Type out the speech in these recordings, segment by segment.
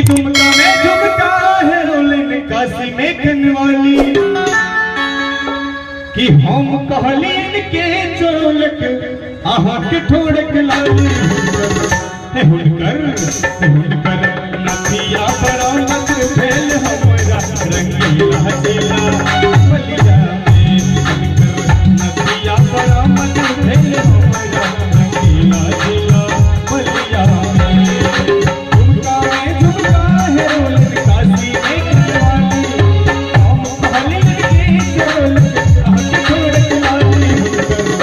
कि दुमका में झुमका है रोलन काशी में खनवाली कि हम कहलीन के चोलक आहा के ठोड़क लाली हुनकर नथिया बरामद भेल हमरा रंगीला चेला बलिया में नथिया बरामद भेल हमरा रंगीला चेला बलिया में झुमका है रोलन काशी में खनवाली हम कहलीन के चोलक आहा के ठोड़क लाली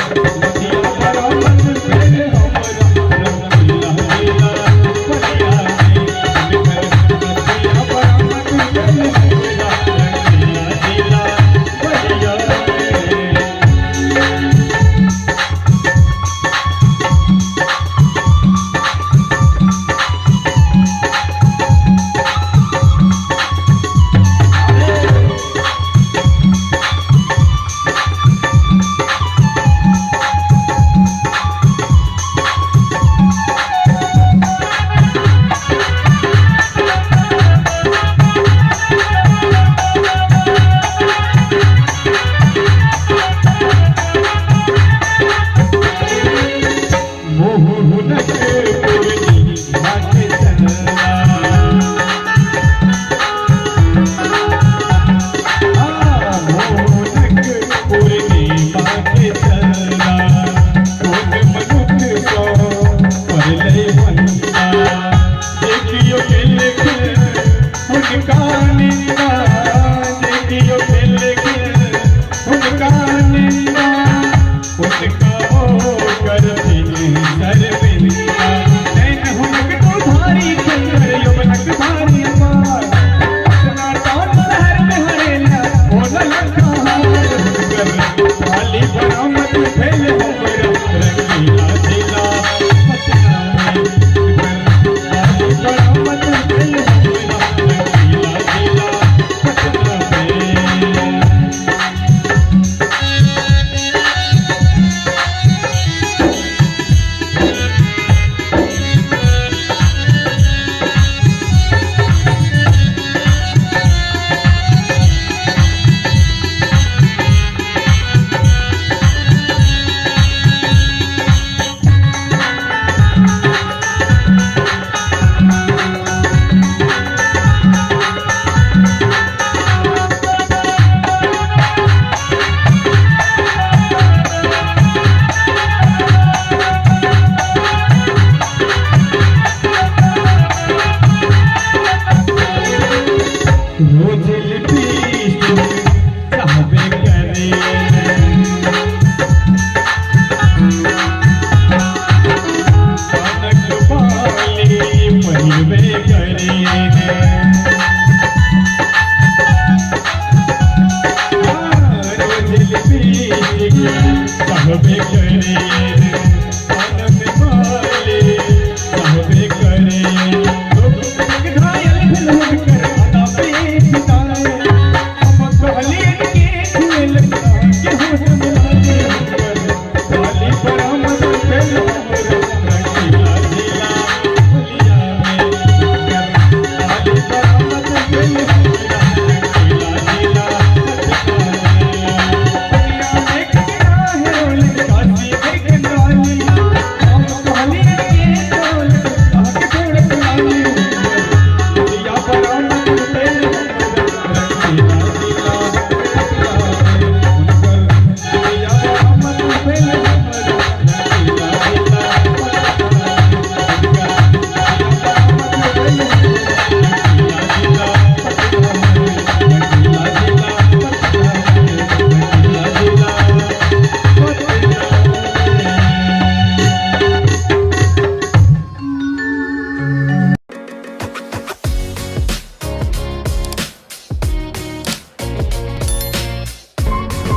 नथिया बरामद भेल हमरा रंगीला चेला बलिया में नथिया बरामद भेल हमरा रंगीला चेला बलिया में कहबे करे